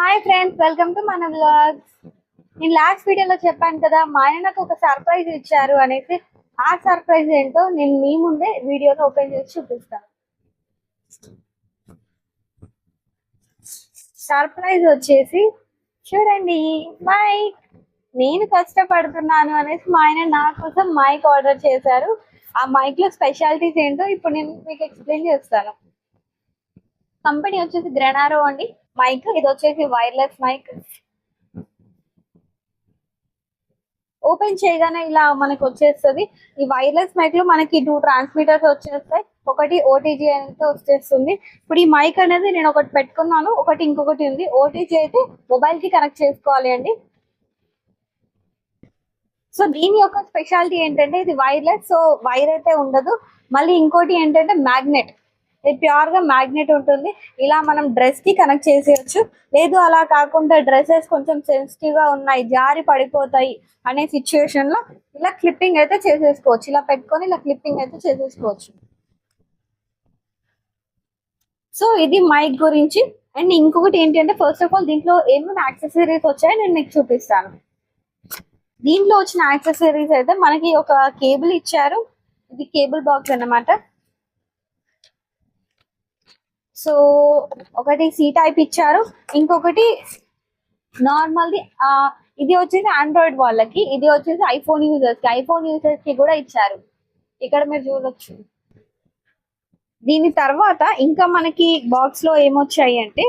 Hi friends, welcome to మన vlogs. నేను last వీడియోలో చెప్పాను కదా, మా ఆయన నాకు ఒక సర్ప్రైజ్ ఇచ్చారు అనేసి. ఆ సర్ప్రైజ్ ఏంటో నేను మీ ముందే వీడియోలో ఓపెన్ చేసి చూపిస్తాను. సర్ప్రైజ్ వచ్చేసి చూడండి, మైక్. నేను కష్టపడుతున్నాను అనేసి మా ఆయన నా కోసం మైక్ ఆర్డర్ చేశారు. ఆ మైక్ లో స్పెషాలిటీస్ ఏంటో ఇప్పుడు నేను మీకు ఎక్స్ప్లెయిన్ చేస్తాను. కంపెనీ వచ్చేసి గ్రెనారో అండి. మైక్ ఇది వచ్చేసి వైర్లెస్ మైక్. ఓపెన్ చేయగానే ఇలా మనకి వచ్చేస్తుంది. ఈ వైర్లెస్ మైక్ లో మనకి 2 ట్రాన్స్మిటర్స్ వచ్చేస్తాయి. ఒకటి ఓటీజీ అయితే వచ్చేస్తుంది. ఇప్పుడు ఈ మైక్ అనేది నేను ఒకటి పెట్టుకున్నాను, ఒకటి ఇంకొకటి ఉంది. ఓటీజీ అయితే మొబైల్ కి కనెక్ట్ చేసుకోవాలి అండి. సో దీని యొక్క స్పెషాలిటీ ఏంటంటే ఇది వైర్లెస్, సో వైర్ అయితే ఉండదు. మళ్ళీ ఇంకోటి ఏంటంటే మ్యాగ్నెట్. ఇది ప్యూర్ గా మ్యాగ్నెట్ ఉంటుంది. ఇలా మనం డ్రెస్ కి కనెక్ట్ చేసేయచ్చు. లేదు అలా కాకుండా డ్రెస్సెస్ కొంచెం సెన్సిటివ్ గా ఉన్నాయి, జారి పడిపోతాయి అనే సిచ్యువేషన్ లో ఇలా క్లిప్పింగ్ అయితే చేసేసుకోవచ్చు. ఇలా పెట్టుకొని ఇలా క్లిప్పింగ్ అయితే చేసేసుకోవచ్చు. సో ఇది మైక్ గురించి. అండ్ ఇంకొకటి ఏంటంటే, ఫస్ట్ ఆఫ్ ఆల్ దీంట్లో ఏమేమి యాక్సెసరీస్ వచ్చాయో నేను మీకు చూపిస్తాను. దీంట్లో వచ్చిన యాక్సెసరీస్ అయితే మనకి ఒక కేబుల్ ఇచ్చారు. ఇది కేబుల్ బాక్స్ అన్నమాట. సో ఒకటి సి టైప్ ఇచ్చారు, ఇంకొకటి నార్మల్ది. ఇది వచ్చేసి ఆండ్రాయిడ్ వాళ్ళకి, ఇది వచ్చేసి ఐఫోన్ యూజర్స్ కి. ఐఫోన్ యూజర్స్ కి కూడా ఇచ్చారు, ఇక్కడ మీరు చూడొచ్చు. దీని తర్వాత ఇంకా మనకి బాక్స్ లో ఏమొచ్చాయి అంటే,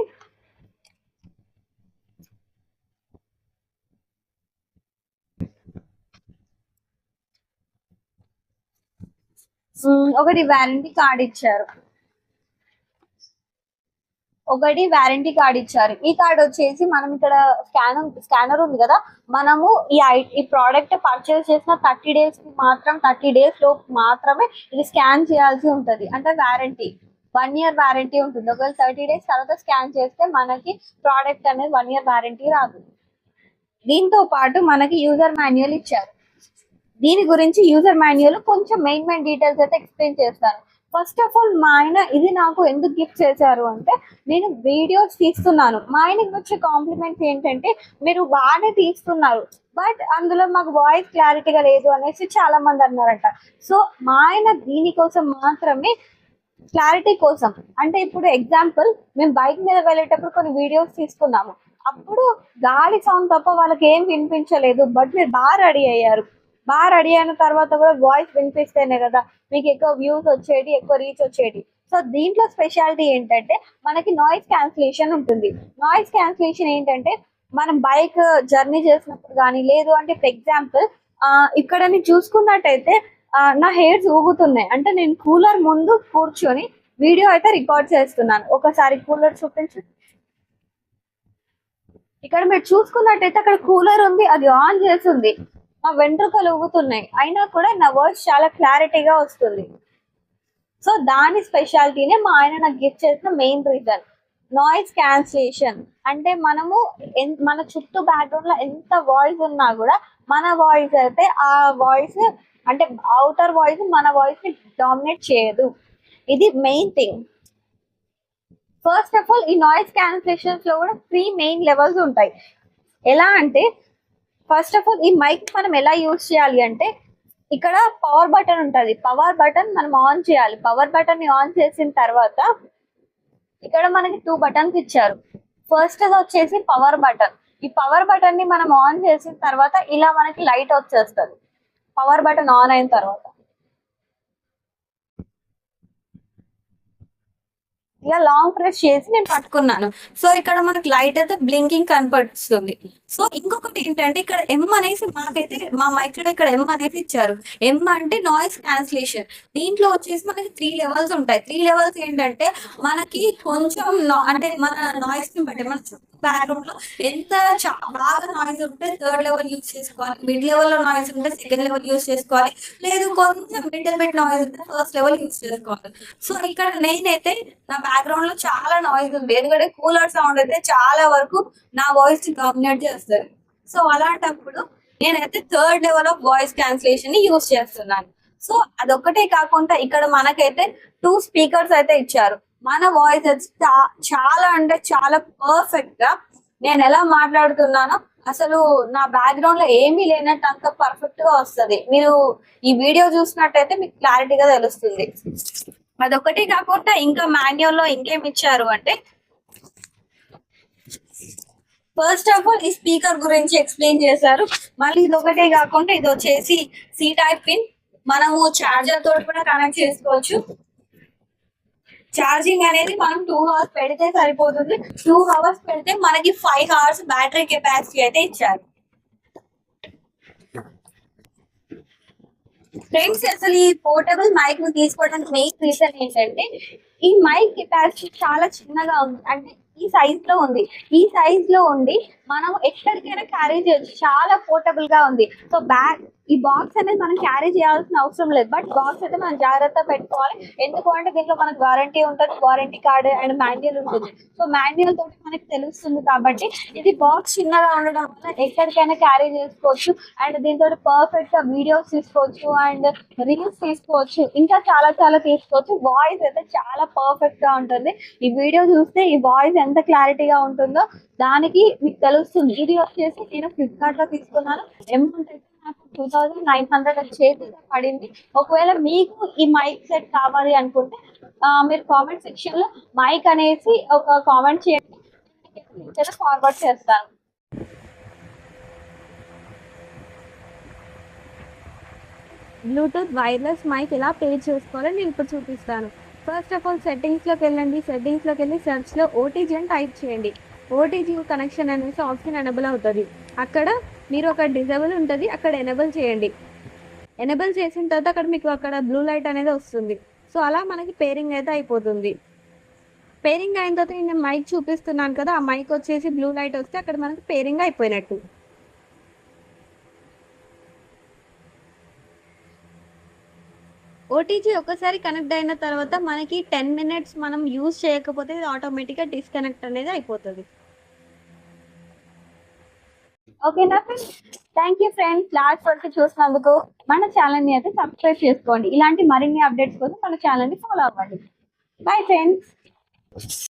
ఒకటి వారంటీ కార్డ్ ఇచ్చారు. ఈ కార్డ్ వచ్చేసి మనం ఇక్కడ స్కానర్ ఉంది కదా, మనము ఈ ప్రోడక్ట్ పర్చేస్ చేసిన 30 డేస్ లోపు మాత్రమే ఇది స్కాన్ చేయాల్సి ఉంటది. అంటే వారంటీ 1 ఇయర్ వారంటీ ఉంటుంది. ఒకవేళ 30 డేస్ తర్వాత స్కాన్ చేస్తే మనకి ప్రోడక్ట్ అనేది 1 ఇయర్ వారంటీ రాదు. దీంతో పాటు మనకి యూజర్ మాన్యువల్ ఇచ్చారు. దీని గురించి యూజర్ మాన్యువల్ కొంచెం మెయిన్ డీటెయిల్స్ అయితే ఎక్స్ప్లెయిన్ చేస్తాను. ఫస్ట్ ఆఫ్ ఆల్ మా ఆయన ఇది నాకు ఎందుకు గిఫ్ట్ చేశారు అంటే, నేను వీడియోస్ తీస్తున్నాను. మా ఆయనకి వచ్చే కాంప్లిమెంట్స్ ఏంటంటే, మీరు బాగానే తీస్తున్నారు బట్ అందులో మాకు వాయిస్ క్లారిటీగా లేదు అనేసి చాలా మంది అన్నారంట. సో మా ఆయన దీనికోసం మాత్రమే, క్లారిటీ కోసం. అంటే ఇప్పుడు ఎగ్జాంపుల్, మేము బైక్ మీద వెళ్ళేటప్పుడు కొన్ని వీడియోస్ తీసుకున్నాము. అప్పుడు గాలి సౌండ్ తప్ప వాళ్ళకి ఏం వినిపించలేదు. బట్ మీరు బాగా రెడీ అయిన తర్వాత కూడా వాయిస్ వినిపిస్తేనే కదా మీకు ఎక్కువ వ్యూస్ వచ్చేది, ఎక్కువ రీచ్ వచ్చేది. సో దీంట్లో స్పెషాలిటీ ఏంటంటే, మనకి నాయిస్ క్యాన్సిలేషన్ ఉంటుంది. నాయిస్ క్యాన్సిలేషన్ ఏంటంటే, మనం బైక్ జర్నీ చేసినప్పుడు కానీ, లేదు అంటే ఇప్పుడు ఎగ్జాంపుల్ ఇక్కడ నేను చూసుకున్నట్టయితే నా హెయిర్స్ ఊగుతున్నాయి. అంటే నేను కూలర్ ముందు కూర్చొని వీడియో అయితే రికార్డ్ చేస్తున్నాను. ఒకసారి కూలర్ చూపించు. ఇక్కడ మీరు చూసుకున్నట్టయితే అక్కడ కూలర్ ఉంది, అది ఆన్ చేస్తుంది. నా వెంట్రుకలు ఊగుతున్నాయి, అయినా కూడా నా వాయిస్ చాలా క్లారిటీగా వస్తుంది. సో దాని స్పెషాలిటీనే మా ఆయన నాకు గిఫ్ట్ చేసిన మెయిన్ రీజన్. నాయిస్ క్యాన్సిలేషన్ అంటే మనము మన చుట్టూ బ్యాక్గ్రౌండ్ లో ఎంత వాయిస్ ఉన్నా కూడా మన వాయిస్ అయితే ఆ వాయిస్, అంటే అవుటర్ వాయిస్ మన వాయిస్ ని డామినేట్ చేయదు. ఇది main thing. First of all ఈ నాయిస్ క్యాన్సిలేషన్స్ లో కూడా 3 మెయిన్ లెవెల్స్ ఉంటాయి. ఎలా అంటే, ఫస్ట్ ఆఫ్ ఆల్ ఈ మైక్ మనం ఎలా యూజ్ చేయాలి అంటే, ఇక్కడ పవర్ బటన్ ఉంటుంది. పవర్ బటన్ మనం ఆన్ చేయాలి. పవర్ బటన్ ని ఆన్ చేసిన తర్వాత ఇక్కడ మనకి 2 బటన్స్ ఇచ్చారు. ఫస్ట్ వచ్చేసి పవర్ బటన్. ఈ పవర్ బటన్ ని మనం ఆన్ చేసిన తర్వాత ఇలా మనకి లైట్ వచ్చేస్తుంది. పవర్ బటన్ ఆన్ అయిన తర్వాత ఇలా లాంగ్ ప్రెస్ చేసి నేను పట్టుకున్నాను. సో ఇక్కడ మనకి లైట్ అయితే బ్లింకింగ్ కనపడుతుంది. సో ఇంకొకటి ఏంటంటే, ఇక్కడ ఎం అనేసి మాకైతే మా మైక్ ఇక్కడ ఎం అనేది ఇచ్చారు. ఎం అంటే నాయిస్ క్యాన్సిలేషన్. దీంట్లో వచ్చేసి మనకి 3 లెవెల్స్ ఉంటాయి. 3 లెవెల్స్ ఏంటంటే, మనకి కొంచెం అంటే మన నాయిస్ ని బట్టి, మన బ్యాక్గ్రౌండ్ లో ఎంత బాగా నాయిస్ ఉంటే 3rd లెవెల్ యూజ్ చేసుకోవాలి, మిడ్ లెవెల్ లో నాయిస్ ఉంటే 2nd లెవెల్ యూజ్ చేసుకోవాలి, లేదు కొంచెం మిడిల్ బిట్ నాయిస్ ఉంటే 1st లెవెల్ యూజ్ చేసుకోవాలి. సో ఇక్కడ నేనైతే నా బ్యాక్గ్రౌండ్ లో చాలా నాయిస్ ఉంది, ఎందుకంటే కూలర్ సౌండ్ అయితే చాలా వరకు నా వాయిస్ ని డామినేట్ చేస్తారు. సో అలాంటప్పుడు నేనైతే 3rd level of voice cancellation ని యూజ్ చేస్తున్నాను. సో అదొక్కటే కాకుండా ఇక్కడ మనకైతే 2 స్పీకర్స్ అయితే ఇచ్చారు. మన వాయిస్ చాలా అంటే చాలా పర్ఫెక్ట్ గా నేను ఎలా మాట్లాడుతున్నానో అసలు నా బ్యాక్గ్రౌండ్ లో ఏమీ లేనట్టు అంత పర్ఫెక్ట్ గా వస్తది. మీరు ఈ వీడియో చూసినట్టయితే మీకు క్లారిటీగా తెలుస్తుంది. అదొకటి కాకుండా ఇంకా మాన్యువల్ లో ఇంకేం ఇచ్చారు అంటే, ఫస్ట్ ఆఫ్ ఆల్ ఈ స్పీకర్ గురించి ఎక్స్ప్లెయిన్ చేశారు. మళ్ళీ ఇది ఒకటే కాకుండా ఇది వచ్చేసి సి టైప్ పిన్, మనము చార్జర్ తోటి కూడా కనెక్ట్ చేసుకోవచ్చు. ఛార్జింగ్ అనేది మనం 2 అవర్స్ పెడితే సరిపోతుంది. 2 అవర్స్ పెడితే మనకి 5 అవర్స్ బ్యాటరీ కెపాసిటీ అయితే ఇచ్చారు. ఫ్రెండ్స్, అసలు ఈ పోర్టబుల్ మైక్ ను తీసుకోవడానికి మెయిన్ రీజన్ ఏంటంటే, ఈ మైక్ కెపాసిటీ చాలా చిన్నగా ఉంది. అంటే ఈ సైజ్ లో ఉంది. ఈ సైజ్ లో ఉండి మనం ఎక్కడికైనా క్యారీ చేయొచ్చు. చాలా పోర్టబుల్ గా ఉంది. సో ఈ బాక్స్ అనేది మనం క్యారీ చేయాల్సిన అవసరం లేదు. బట్ బాక్స్ అయితే మనం జాగ్రత్త పెట్టుకోవాలి. ఎందుకు అంటే దీంట్లో మనకు వారంటీ ఉంటుంది, వారంటీ కార్డు అండ్ మాన్యువల్ ఉంటుంది. సో మాన్యువల్ తోటి మనకి తెలుస్తుంది. కాబట్టి ఇది బాక్స్ చిన్నగా ఉండడం వల్ల ఎక్కడికైనా క్యారీ చేసుకోవచ్చు. అండ్ దీంతో పర్ఫెక్ట్ గా వీడియోస్ తీసుకోవచ్చు అండ్ రీల్స్ తీసుకోవచ్చు. ఇంకా చాలా చాలా తీసుకోవచ్చు. వాయిస్ అయితే చాలా పర్ఫెక్ట్ గా ఉంటుంది. ఈ వీడియో చూస్తే ఈ వాయిస్ ఎంత క్లారిటీగా ఉంటుందో దానికి మీకు తెలుస్తుంది. ఇది వచ్చేసి నేను ఫ్లిప్కార్ట్ లో తీసుకున్నాను. అమౌంట్ అయితే నాకు 2900 చేతిగా పడింది. ఒకవేళ మీకు ఈ మైక్ సెట్ కావాలి అనుకుంటే మీరు కామెంట్ సెక్షన్ లో మైక్ అనేసి ఒక కామెంట్ చేయండి, ఫార్వర్డ్ చేస్తాను. బ్లూటూత్ వైర్లెస్ మైక్ ఎలా పే చేసుకోవాలో నేను ఇప్పుడు చూపిస్తాను. ఫస్ట్ ఆఫ్ ఆల్ సెట్టింగ్స్లోకి వెళ్ళండి. సెట్టింగ్స్లోకి వెళ్ళి సెర్చ్లో ఓటీజీ అని టైప్ చేయండి. ఓటీజీ కనెక్షన్ అనేసి ఆప్షన్ ఎనేబుల్ అవుతుంది. అక్కడ మీరు ఒక డిజేబుల్ ఉంటుంది, అక్కడ ఎనేబుల్ చేయండి. ఎనేబుల్ చేసిన తర్వాత అక్కడ మీకు అక్కడ బ్లూ లైట్ అనేది వస్తుంది. సో అలా మనకి పేరింగ్ అయితే అయిపోతుంది. పేరింగ్ అయిన తర్వాత నేను మైక్ చూపిస్తున్నాను కదా, ఆ మైక్ వచ్చేసి బ్లూ లైట్ వస్తే అక్కడ మనకి పేరింగ్ అయిపోయినట్టు. ఓటీజీ ఒకసారి కనెక్ట్ అయిన తర్వాత మనకి 10 మినిట్స్ మనం యూజ్ చేయకపోతే ఇది ఆటోమేటిక్గా డిస్కనెక్ట్ అనేది అయిపోతుంది. ఓకేనా friends? Thank you friends, last వరకు చూసినందుకు. మన ఛానల్ని అయితే సబ్స్క్రైబ్ చేసుకోండి. ఇలాంటి మరిన్ని అప్డేట్స్ కోసం మన ఛానల్ని ఫాలో అవ్వండి. Bye friends.